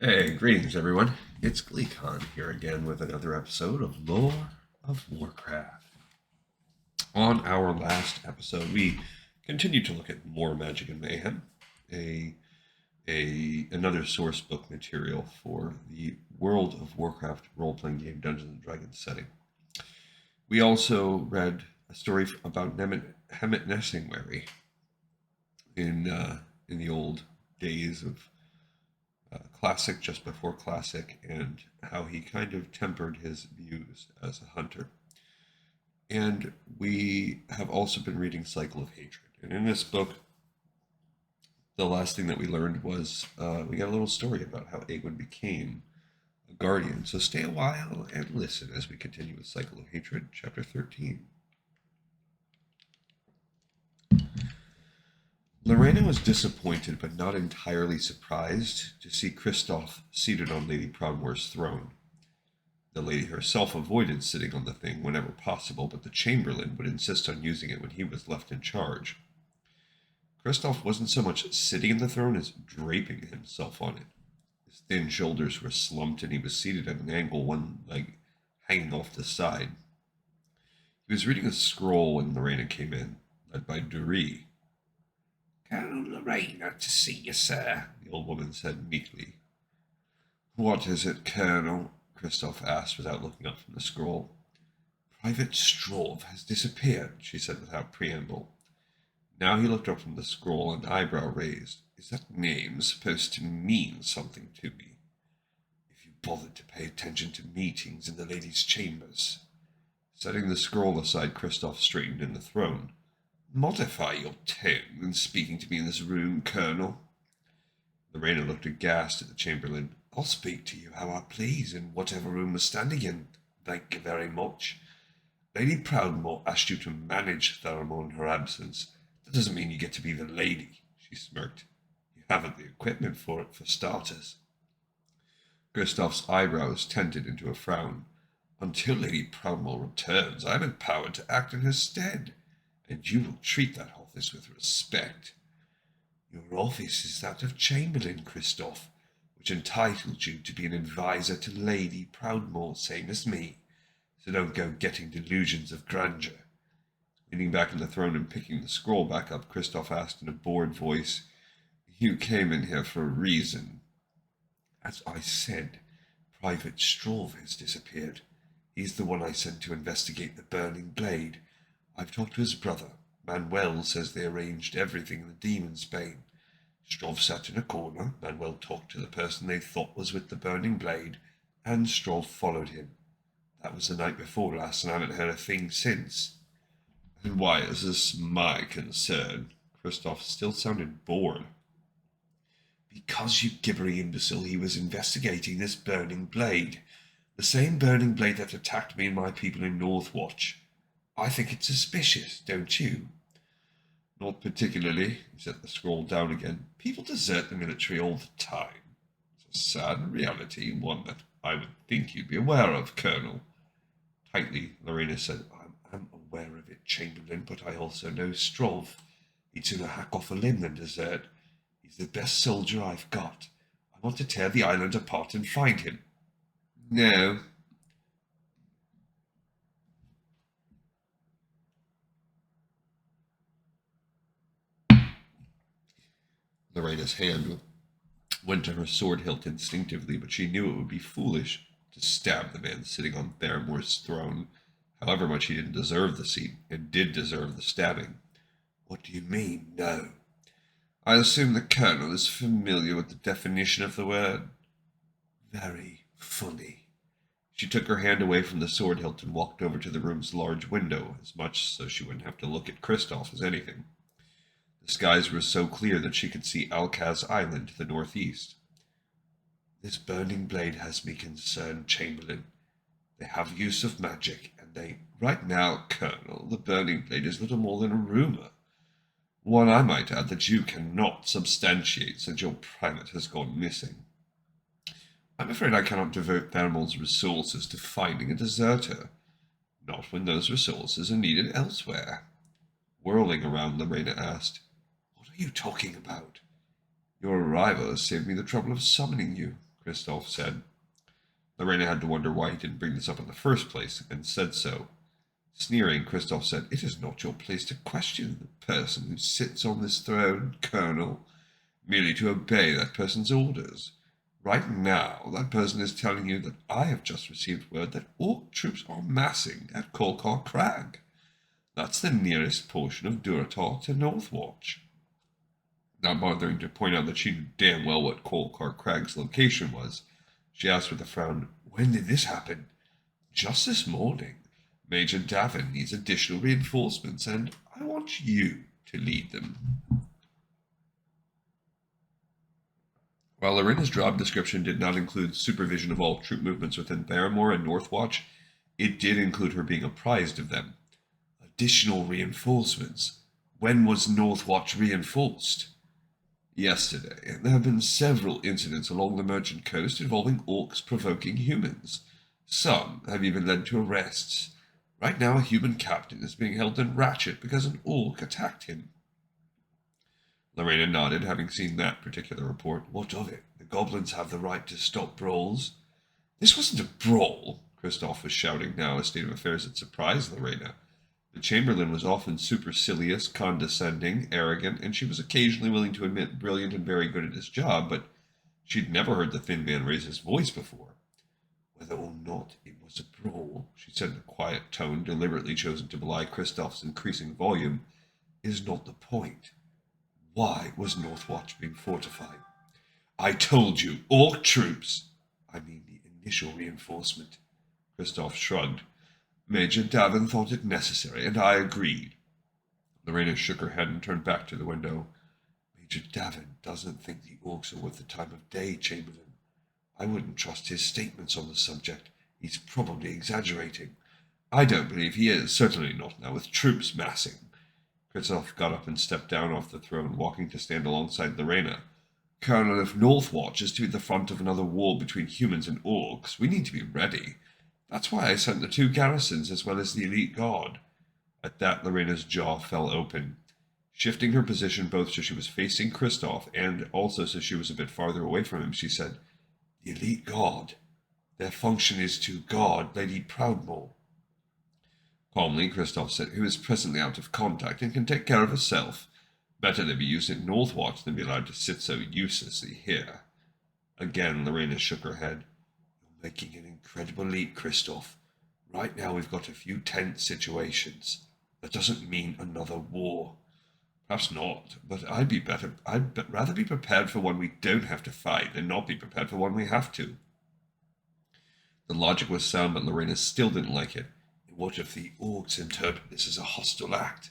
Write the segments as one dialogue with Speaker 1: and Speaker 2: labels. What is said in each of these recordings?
Speaker 1: Hey, greetings everyone. It's GleeCon here again with another episode of Lore of Warcraft. On our last episode, we continued to look at more Magic and Mayhem, another source book material for the World of Warcraft role-playing game Dungeons and Dragons setting. We also read a story about Hemet Nessingwary in the old days of Classic, just before Classic, and how he kind of tempered his views as a hunter. And we have also been reading Cycle of Hatred. And in this book, the last thing that we learned was we got a little story about how Aegwynn became a guardian. So stay a while and listen as we continue with Cycle of Hatred, Chapter 13. Lorena was disappointed but not entirely surprised to see Kristoff seated on Lady Proudmoore's throne. The lady herself avoided sitting on the thing whenever possible, but the chamberlain would insist on using it when he was left in charge. Kristoff wasn't so much sitting in the throne as draping himself on it. His thin shoulders were slumped and he was seated at an angle, one leg hanging off the side. He was reading a scroll when Lorena came in, led by Durie.
Speaker 2: Colonel Lorena to see you, sir,
Speaker 1: the old woman said meekly. What is it, Colonel? Kristoff asked without looking up from the scroll. Private Strove has disappeared, she said without preamble. Now he looked up from the scroll, an eyebrow raised. Is that name supposed to mean something to me? If you bothered to pay attention to meetings in the ladies' chambers. Setting the scroll aside, Kristoff straightened in the throne. Modify your tone when speaking to me in this room, Colonel. Lorena looked aghast at the chamberlain. I'll speak to you how I please in whatever room we're standing in. Thank you very much. Lady Proudmoore asked you to manage Theramore in her absence. That doesn't mean you get to be the lady, she smirked. You haven't the equipment for it, for starters. Kristoff's eyebrows tented into a frown. Until Lady Proudmoore returns, I am empowered to act in her stead. And you will treat that office with respect. Your office is that of Chamberlain, Kristoff, which entitles you to be an adviser to Lady Proudmoore, same as me, so don't go getting delusions of grandeur. Leaning back on the throne and picking the scroll back up, Kristoff asked in a bored voice, You came in here for a reason. As I said, Private Strove has disappeared. He's the one I sent to investigate the burning blade. I've talked to his brother. Manuel says they arranged everything in the Demon's Bane. Strove sat in a corner. Manuel talked to the person they thought was with the burning blade, and Strove followed him. That was the night before last, and I haven't heard a thing since. And why is this my concern? Kristoff still sounded bored. Because, you gibbery imbecile, he was investigating this burning blade. The same burning blade that attacked me and my people in Northwatch. I think it's suspicious, don't you? Not particularly, he set the scroll down again. People desert the military all the time. It's a sad reality, one that I would think you'd be aware of, Colonel. Tightly, Lorena said, I'm aware of it, Chamberlain, but I also know Strove. He'd sooner hack off a limb than desert. He's the best soldier I've got. I want to tear the island apart and find him. No. Lorena's hand went to her sword hilt instinctively, but she knew it would be foolish to stab the man sitting on Theramore's throne, however much he didn't deserve the seat, and did deserve the stabbing. What do you mean, no? I assume the Colonel is familiar with the definition of the word. Very funny. She took her hand away from the sword hilt and walked over to the room's large window, as much so she wouldn't have to look at Kristoff as anything. The skies were so clear that she could see Alcaz Island to the northeast. This burning blade has me concerned, Chamberlain. They have use of magic, and right now, Colonel, the burning blade is little more than a rumor. One, I might add, that you cannot substantiate since your primate has gone missing. I'm afraid I cannot devote Theramore's resources to finding a deserter, not when those resources are needed elsewhere. Whirling around, Lorena asked, What are you talking about? Your arrival has saved me the trouble of summoning you, Christoph said. Lorena had to wonder why he didn't bring this up in the first place, and said so. Sneering, Christoph said, "It is not your place to question the person who sits on this throne, Colonel, merely to obey that person's orders. Right now, that person is telling you that I have just received word that Orc troops are massing at Kolkar Crag. That's the nearest portion of Duratar to Northwatch." Not bothering to point out that she knew damn well what Kolkar Crag's location was, she asked with a frown, "When did this happen?" "Just this morning. Major Davin needs additional reinforcements, and I want you to lead them." While Lorena's job description did not include supervision of all troop movements within Barrymore and Northwatch, it did include her being apprised of them. Additional reinforcements. When was Northwatch reinforced? Yesterday. There have been several incidents along the Merchant Coast involving orcs provoking humans. Some have even led to arrests. Right now, a human captain is being held in Ratchet because an orc attacked him. Lorena nodded, having seen that particular report. What of it? The goblins have the right to stop brawls. This wasn't a brawl, Christoph was shouting now, a state of affairs that surprised Lorena. The chamberlain was often supercilious, condescending, arrogant, and she was occasionally willing to admit brilliant and very good at his job, but she'd never heard the thin man raise his voice before. Whether or not it was a brawl, she said in a quiet tone, deliberately chosen to belie Christoph's increasing volume, is not the point. Why was Northwatch being fortified? I told you, orc troops. I mean the initial reinforcement. Christoph shrugged. Major Davin thought it necessary, and I agreed. Lorena shook her head and turned back to the window. Major Davin doesn't think the orcs are worth the time of day, Chamberlain. I wouldn't trust his statements on the subject. He's probably exaggerating. I don't believe he is, certainly not now with troops massing. Christoph got up and stepped down off the throne, walking to stand alongside Lorena. Colonel, if Northwatch is to be the front of another war between humans and orcs, we need to be ready. That's why I sent the 2 garrisons as well as the elite guard. At that, Lorena's jaw fell open. Shifting her position both so she was facing Christoph and also so she was a bit farther away from him, she said, The elite guard. Their function is to guard Lady Proudmoore. Calmly, Christoph said, who is presently out of contact and can take care of herself. Better they be used in Northwatch than be allowed to sit so uselessly here. Again, Lorena shook her head. You're making an incredible leap, Christoph. Right now we've got a few tense situations. That doesn't mean another war. Perhaps not, but I'd rather be prepared for one we don't have to fight than not be prepared for one we have to. The logic was sound, but Lorena still didn't like it. What if the orcs interpret this as a hostile act?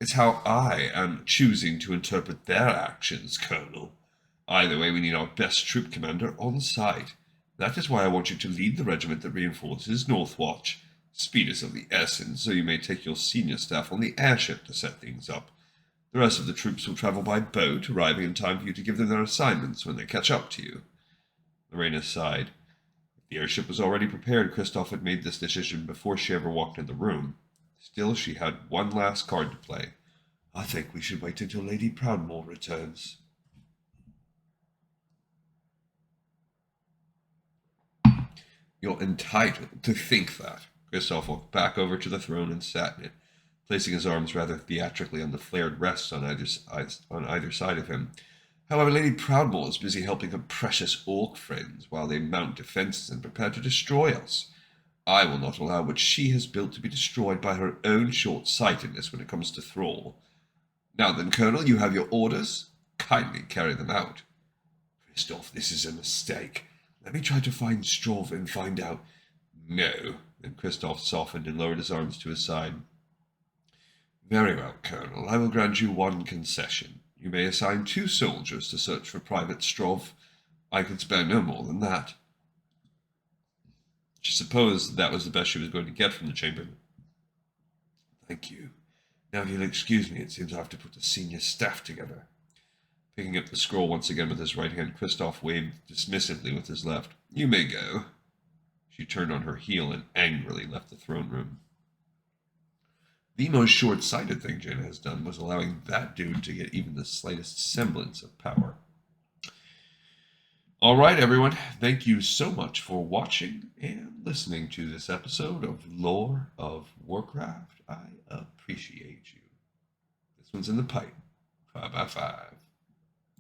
Speaker 1: It's how I am choosing to interpret their actions, Colonel. Either way, we need our best troop commander on site. That is why I want you to lead the regiment that reinforces Northwatch. Speed is of the essence, so you may take your senior staff on the airship to set things up. The rest of the troops will travel by boat, arriving in time for you to give them their assignments when they catch up to you. Lorena sighed. If the airship was already prepared, Christoph had made this decision before she ever walked in the room. Still, she had one last card to play. I think we should wait until Lady Proudmoore returns. You're entitled to think that. Christoph walked back over to the throne and sat in it, placing his arms rather theatrically on the flared rests on either side of him. However, Lady Proudmoore is busy helping her precious orc friends while they mount defenses and prepare to destroy us. I will not allow what she has built to be destroyed by her own short-sightedness when it comes to Thrall. Now then, Colonel, you have your orders. Kindly carry them out. Christoph, this is a mistake. Let me try to find Strov and find out. No. Then Christoph softened and lowered his arms to his side. Very well, Colonel. I will grant you one concession. You may assign 2 soldiers to search for Private Strov. I could spare no more than that. She supposed that was the best she was going to get from the chamberlain. Thank you. Now, if you'll excuse me, it seems I have to put the senior staff together. Picking up the scroll once again with his right hand, Christoph waved dismissively with his left. You may go. She turned on her heel and angrily left the throne room. The most short-sighted thing Jaina has done was allowing that dude to get even the slightest semblance of power. All right, everyone. Thank you so much for watching and listening to this episode of Lore of Warcraft. I appreciate you. This one's in the pipe. 5 by 5.